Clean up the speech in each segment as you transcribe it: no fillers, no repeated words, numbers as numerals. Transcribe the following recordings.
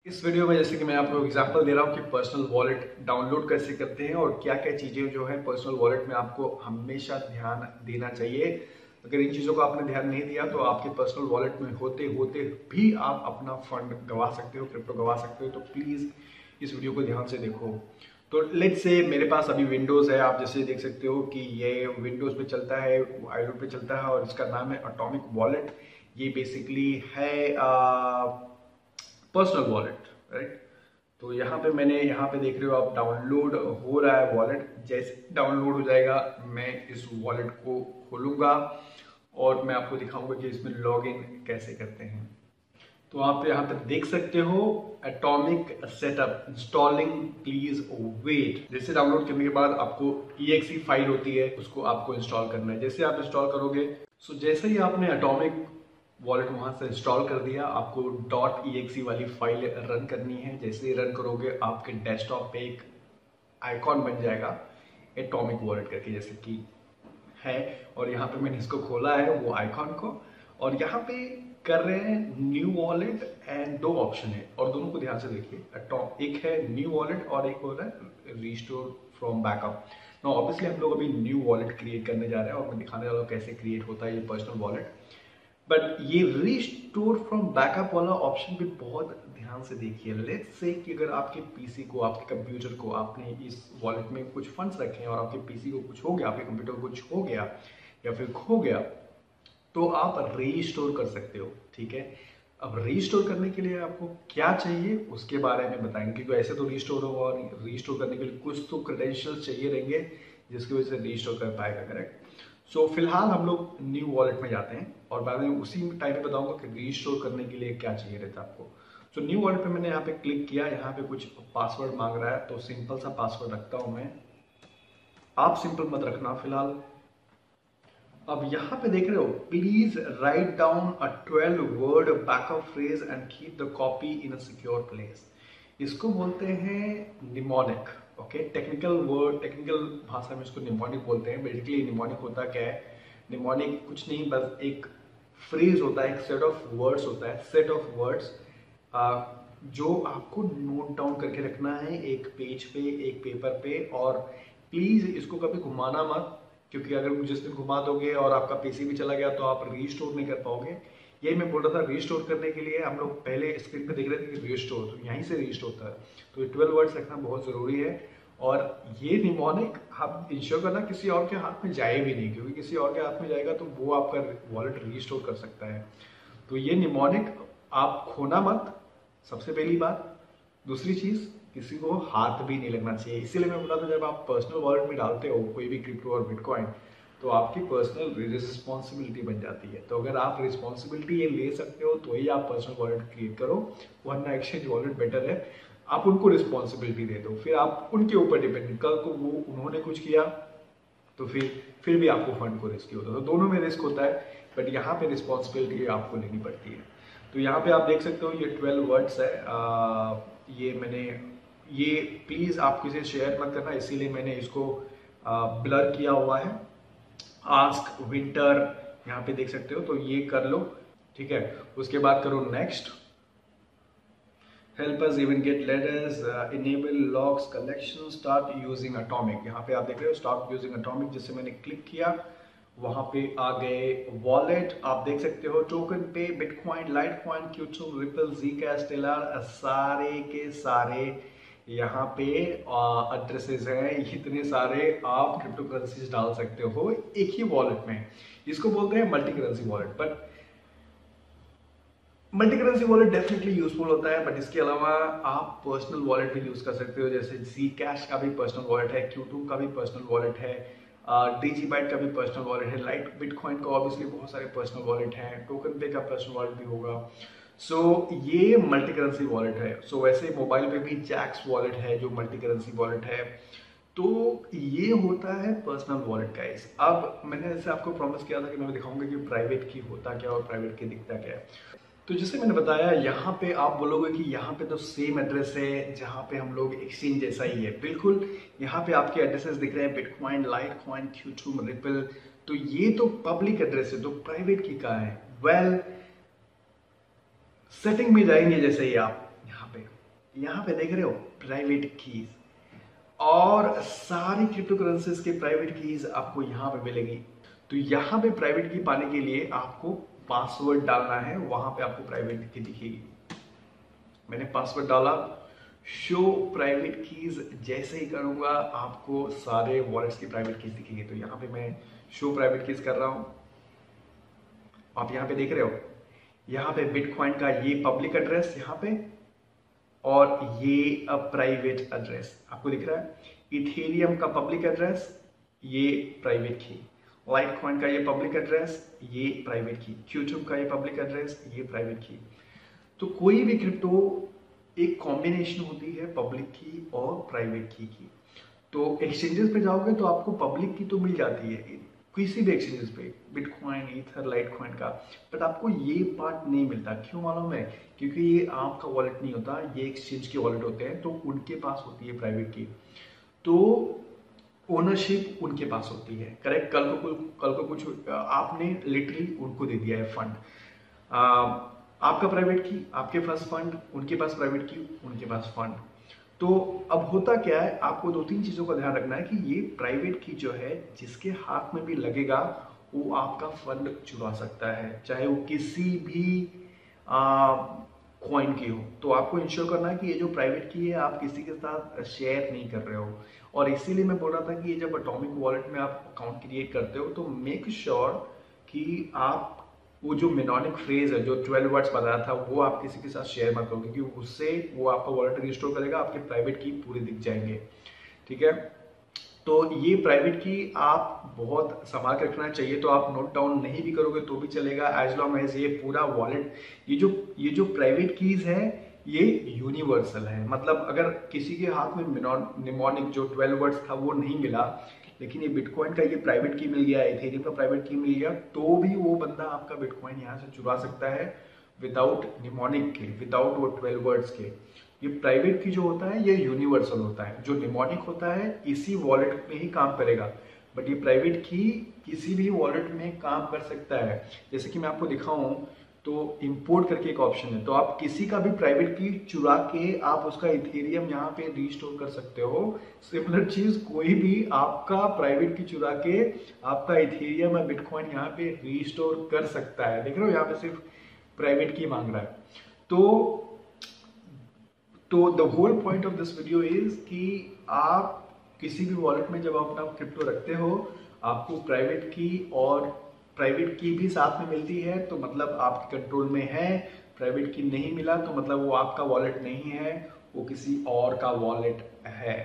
इस वीडियो में जैसे कि मैं आपको एग्जांपल दे रहा हूँ कि पर्सनल वॉलेट डाउनलोड कैसे करते हैं और क्या क्या चीजें जो है पर्सनल वॉलेट में आपको हमेशा ध्यान देना चाहिए। अगर इन चीजों को आपने ध्यान नहीं दिया तो आपके पर्सनल वॉलेट में होते होते भी आप अपना फंड गंवा सकते हो, क्रिप्टो गंवा सकते हो। तो प्लीज इस वीडियो को ध्यान से देखो। तो लेट्स से मेरे पास अभी विंडोज है, आप जैसे देख सकते हो कि ये विंडोज पे चलता है, आईलैंड पे चलता है और इसका नाम है एटॉमिक वॉलेट। ये बेसिकली है पर्सनल वॉलेट, राइट। तो यहाँ पे मैंने यहाँ पे देख रहे हो आप, डाउनलोड हो रहा है वॉलेट। जैसे डाउनलोड हो जाएगा मैं इस वॉलेट को खोलूंगा और मैं आपको दिखाऊंगा कि इसमें लॉगिन कैसे करते हैं। तो आप यहाँ पे देख सकते हो atomic setup installing, please wait. जैसे डाउनलोड करने के बाद आपको EXE फाइल होती है, उसको आपको इंस्टॉल करना है। जैसे आप इंस्टॉल करोगे, सो जैसे ही आपने एटॉमिक वॉलेट वहां से इंस्टॉल कर दिया, आपको .exe वाली फाइल रन करनी है। जैसे ही रन करोगे आपके डेस्कटॉप पे एक आइकॉन बन जाएगा एटॉमिक वॉलेट करके, जैसे कि है। और यहाँ पे मैंने इसको खोला है वो आइकॉन को, और यहाँ पे कर रहे हैं न्यू वॉलेट एंड दो ऑप्शन है और दोनों को ध्यान से देखिए। एक है न्यू वॉलेट और एक हो रहा है रिस्टोर फ्रॉम बैकअप। ना ऑब्वियसली हम लोग अभी न्यू वॉलेट क्रिएट करने जा रहे हैं और मैं दिखाने वाला हूँ कैसे क्रिएट होता है ये पर्सनल वॉलेट। बट ये रिस्टोर फ्रॉम बैकअप वाला ऑप्शन भी बहुत ध्यान से देखिए। लेट्स से कि अगर आपके पीसी को, आपके कंप्यूटर को, आपने इस वॉलेट में कुछ फंड्स रखे हैं और आपके पीसी को कुछ हो गया, आपके कंप्यूटर को कुछ हो गया या फिर खो गया, तो आप रीस्टोर कर सकते हो, ठीक है। अब रीस्टोर करने के लिए आपको क्या चाहिए उसके बारे में बताएंगे, क्योंकि ऐसे तो रीस्टोर होगा और रीस्टोर करने के लिए कुछ तो क्रेडेंशियल्स चाहिए रहेंगे जिसकी वजह से रीस्टोर कर पाएगा, करेक्ट। सो फिलहाल हम लोग न्यू वॉलेट में जाते हैं और बाद में उसी टाइम पे बताऊंगा कि रीस्टोर करने के लिए क्या चाहिए रहता है आपको। सो न्यू वॉलेट पे मैंने यहाँ पे क्लिक किया, यहाँ पे कुछ पासवर्ड मांग रहा है तो सिंपल सा पासवर्ड रखता हूं मैं। आप सिंपल मत रखना फिलहाल। अब यहाँ पे देख रहे हो, please write down a 12 word backup phrase and keep the copy in a secure place. इसको बोलते हैं mnemonic. Okay, technical word, technical भाषा में इसको निमोनिक बोलते हैं। बेसिकली निमोनिक होता क्या है? निमोनिक कुछ नहीं, बस एक फ्रेज होता है, एक सेट ऑफ वर्ड्स होता है, सेट ऑफ वर्ड्स जो आपको नोट डाउन करके रखना है एक पेज पे, एक पेपर पे। और प्लीज इसको कभी घुमाना मत, क्योंकि अगर जिस दिन घुमा दोगे और आपका पीसी भी चला गया तो आप रीस्टोर नहीं कर पाओगे। यही मैं बोल रहा था, रीस्टोर करने के लिए हम लोग पहले स्क्रीन पे देख रहे थे कि रीस्टोर, तो यहीं से रीस्टोर था। तो 12 वर्ड्स रखना बहुत जरूरी है। और ये निमोनिक आप इंश्योर करना किसी और के हाथ में जाए भी नहीं, क्योंकि किसी और के हाथ में जाएगा तो वो आपका वॉलेट रीस्टोर कर सकता है। तो ये निमोनिक आप खोना मत, सबसे पहली बात। दूसरी चीज, किसी को हाथ भी नहीं लगना चाहिए। इसीलिए मैं बोला था, जब आप पर्सनल वॉलेट में डालते हो कोई भी क्रिप्टो और बिटकॉइन, तो आपकी पर्सनल रिस्पॉन्सिबिलिटी बन जाती है। तो अगर आप रिस्पॉन्सिबिलिटी ये ले सकते हो तो ही आप पर्सनल वॉलेट क्रिएट करो, वरना एक्सचेंज वॉलेट बेटर है। आप उनको रिस्पॉन्सिबिलिटी दे दो, फिर आप उनके ऊपर डिपेंड, कल को वो उन्होंने कुछ किया तो फिर भी आपको फंड को रिस्क होता है। तो दोनों में रिस्क होता है, बट यहाँ पे रिस्पॉन्सिबिलिटी आपको लेनी पड़ती है। तो यहाँ पे आप देख सकते हो ये 12 वर्ड्स है। ये मैंने, ये प्लीज आप किसी शेयर मत करना, इसीलिए मैंने इसको ब्लर किया हुआ है। आस्क विंटर यहाँ पे देख सकते हो, तो ये कर लो, ठीक है। उसके बाद करो next. Help us even get letters, enable logs collection, start using atomic. यहाँ पे आप देख रहे हो स्टार्ट यूजिंग एटॉमिक, जिससे मैंने क्लिक किया वहां पे आ गए वॉलेट। आप देख सकते हो टोकन पे, बिटकॉइन, लाइटकॉइन, क्यूटो, रिपल, ज़ीकैश, टेलर, सारे के सारे यहाँ पे एड्रेसेस हैं। इतने सारे आप क्रिप्टो करेंसीज डाल सकते हो एक ही वॉलेट में। इसको बोलते हैं multi currency wallet. But multi currency wallet definitely useful होता है, बट इसके अलावा आप पर्सनल वॉलेट भी यूज कर सकते हो। जैसे Zcash का भी पर्सनल वॉलेट है, Q2 का भी पर्सनल वॉलेट है, DigiByte का भी पर्सनल वॉलेट है, लाइट बिटकॉइन का ऑब्वियसली बहुत सारे पर्सनल वॉलेट हैं, टोकन पे का पर्सनल वॉलेट भी होगा। सो ये मल्टी करेंसी वॉलेट है। सो वैसे मोबाइल पे भी जैक्स वॉलेट है जो मल्टी करेंसी वॉलेट है। तो ये होता है पर्सनल वॉलेट गाइस। अब मैंने जैसे आपको प्रॉमिस किया था कि मैं दिखाऊंगा कि प्राइवेट की होता क्या और प्राइवेट की दिखता क्या है। तो जैसे मैंने बताया, यहाँ पे आप बोलोगे कि यहाँ पे तो सेम एड्रेस है जहाँ पे हम लोग एक्सचेंज जैसा ही है। बिल्कुल, यहाँ पे आपके एड्रेसेस दिख रहे हैं, बिटकॉइन, लाइटकॉइन, Q2, रिपल। तो ये तो पब्लिक एड्रेस है, तो प्राइवेट की कहाँ है? वेल, सेटिंग में जाएंगे जैसे ही आप यहाँ पे यहाँ पे देख रहे हो प्राइवेट कीज, और सारी क्रिप्टो करेंसीज के प्राइवेट कीज आपको यहाँ पे मिलेगी। तो यहाँ पे प्राइवेट की पाने के लिए आपको पासवर्ड डालना है, वहां पे आपको प्राइवेट की दिखेगी। मैंने पासवर्ड डाला, शो प्राइवेट कीज जैसे ही करूंगा आपको सारे वॉलेट्स की प्राइवेट कीज दिखेगी। तो यहाँ पे मैं शो प्राइवेट कीज कर रहा हूं, आप यहाँ पे देख रहे हो, यहाँ पे बिटकॉइन का ये पब्लिक एड्रेस यहाँ पे, और ये प्राइवेट एड्रेस आपको दिख रहा है। इथेरियम का पब्लिक एड्रेस, ये प्राइवेट की। लाइटकॉइन का ये पब्लिक एड्रेस, ये प्राइवेट की। क्यूट्यूब का ये पब्लिक एड्रेस, ये प्राइवेट की। तो कोई भी क्रिप्टो एक कॉम्बिनेशन होती है पब्लिक की और प्राइवेट की। तो एक्सचेंजेस पे जाओगे तो आपको पब्लिक की तो मिल जाती है किसी भी एक्सचेंजेस पे, बिटकॉइन, ईथर, लाइटकॉइन का, बट आपको ये पार्ट नहीं मिलता। क्यों मालूम है? क्योंकि ये आपका वॉलेट नहीं होता, ये एक्सचेंज के वॉलेट होते हैं, तो उनके पास होती है प्राइवेट की, तो ओनरशिप उनके पास होती है। करेक्ट? कल को कुछ आपने लिटरली उनको दे दिया है फंड, आपका प्राइवेट की आपके पास फंड, उनके पास प्राइवेट की उनके पास फंड। तो अब होता क्या है, आपको 2-3 चीजों का ध्यान रखना है कि ये प्राइवेट की जो है जिसके हाथ में भी लगेगा वो आपका फंड चुरा सकता है, चाहे वो किसी भी कॉइन की हो। तो आपको इंश्योर करना है कि ये जो प्राइवेट की है आप किसी के साथ शेयर नहीं कर रहे हो। और इसीलिए मैं बोल रहा था कि ये जब एटॉमिक वॉलेट में आप अकाउंट क्रिएट करते हो तो मेक श्योर कि आप वो जो मेनोनिक फ्रेज है, जो 12 वर्ड्स बताया था, वो आप किसी के साथ शेयर मत करो, क्योंकि उससे वो आपका वॉलेट रिस्टोर करेगा, आपके प्राइवेट की पूरे दिख जाएंगे। ठीक है? तो ये प्राइवेट की आप बहुत संभाल के रखना चाहिए। तो आप नोट डाउन नहीं भी करोगे तो भी चलेगा, एज लॉन्ग एज ये पूरा वॉलेट, ये जो प्राइवेट कीज है ये यूनिवर्सल है। मतलब अगर किसी के हाथ में निमोनिक जो 12 वर्ड्स था वो नहीं मिला, लेकिन ये बिटकॉइन का ये प्राइवेट की मिल गया, इथेरियम का प्राइवेट की मिल गया, तो भी वो बंदा आपका बिटकॉइन यहाँ से चुरा सकता है विदाउट निमोनिक के, विदाउट वो 12 वर्ड्स के। ये प्राइवेट की जो होता है ये यूनिवर्सल होता है, जो निमोनिक होता है इसी वॉलेट में ही काम करेगा, बट ये प्राइवेट की किसी भी वॉलेट में काम कर सकता है। जैसे कि मैं आपको दिखाऊं तो इंपोर्ट करके एक ऑप्शन है, तो आप किसी का भी प्राइवेट की चुरा के आप उसका इथेरियम यहाँ पे रीस्टोर कर सकते हो। सिमिलर चीज कोई भी आपका प्राइवेट की चुरा के आपका इथेरियम या बिटकॉइन यहाँ पे रीस्टोर कर सकता है। देख रहे हो यहाँ पे सिर्फ प्राइवेट की मांग रहा है। तो the whole point of this video is कि आप किसी भी वॉलेट में जब आप अपना क्रिप्टो रखते हो आपको प्राइवेट की और प्राइवेट की भी साथ में मिलती है, तो मतलब आपके कंट्रोल में है। प्राइवेट की नहीं मिला तो मतलब वो आपका वॉलेट नहीं है, वो किसी और का वॉलेट है।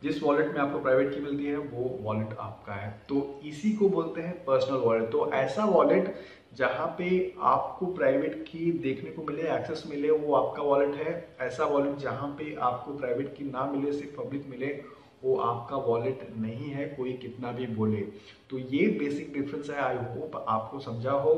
जिस वॉलेट में आपको प्राइवेट की मिलती है वो वॉलेट आपका है, तो इसी को बोलते हैं पर्सनल वॉलेट। तो ऐसा वॉलेट जहाँ पे आपको प्राइवेट की देखने को मिले, एक्सेस मिले, वो आपका वॉलेट है। ऐसा वॉलेट जहाँ पे आपको प्राइवेट की ना मिले, सिर्फ पब्लिक मिले, वो आपका वॉलेट नहीं है, कोई कितना भी बोले। तो ये बेसिक डिफरेंस है। आई होप आपको समझा हो।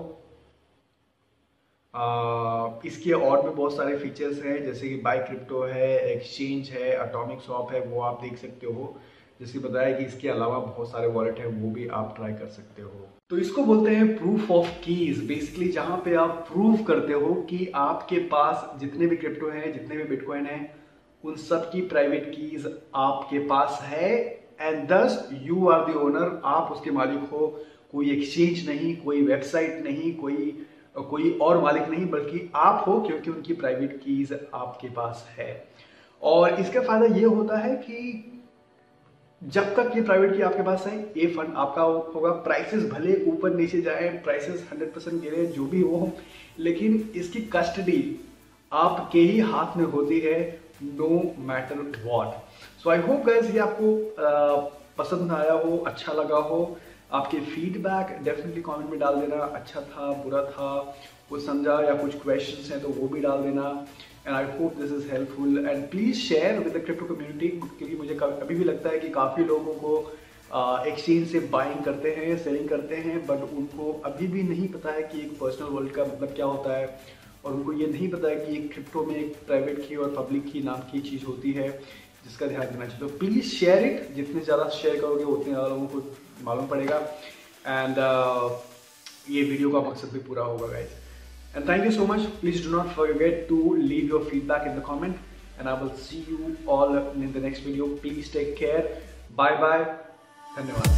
इसके और भी बहुत सारे फीचर्स हैं, जैसे कि बाय क्रिप्टो है, एक्सचेंज है, एटॉमिक स्वैप है, वो आप देख सकते हो। जैसे बताया कि इसके अलावा बहुत सारे वॉलेट हैं, वो भी आप ट्राई कर सकते हो। तो इसको बोलते हैं प्रूफ ऑफ कीज। बेसिकली जहां पे आप प्रूव करते हो कि आपके पास जितने भी क्रिप्टो हैं, जितने भी बिटकॉइन हैं, उन सब की प्राइवेट कीज आपके पास है, एंड दस यू आर द ओनर। आप उसके मालिक हो, कोई एक्सचेंज नहीं, कोई वेबसाइट नहीं, कोई और मालिक नहीं, बल्कि आप हो, क्योंकि उनकी प्राइवेट कीज आपके पास है। और इसका फायदा ये होता है कि जब तक ये प्राइवेट की आपके पास है, ये फंड आपका होगा। प्राइसेस भले ऊपर नीचे जाए, प्राइसेस 100% गिरे, जो भी हो, लेकिन इसकी कस्टडी आपके ही हाथ में होती है, no matter what. So I hope guys ये आपको पसंद आया हो, अच्छा लगा हो। आपके फीडबैक डेफिनेटली कमेंट में डाल देना, अच्छा था, बुरा था, कुछ समझा या कुछ क्वेश्चंस हैं तो वो भी डाल देना। And I hope this is helpful, and please share with the crypto community, क्योंकि मुझे अभी भी लगता है कि काफ़ी लोगों को एक्सचेंज से बाइंग करते हैं, सेलिंग करते हैं, बट उनको अभी भी नहीं पता है कि एक पर्सनल वर्ल्ड का मतलब क्या होता है, और उनको ये नहीं पता है कि एक क्रिप्टो में एक प्राइवेट की और पब्लिक की नाम की चीज़ होती है, जिसका ध्यान देना चाहिए। तो प्लीज़ शेयर इट, जितने ज़्यादा शेयर करोगे उतने ज़्यादा लोगों को मालूम पड़ेगा, एंड ये वीडियो का मकसद भी पूरा होगा guys. And thank you so much. Please do not forget to leave your feedback in the comment. and I will see you all in the next video. Please take care. Bye bye. धन्यवाद.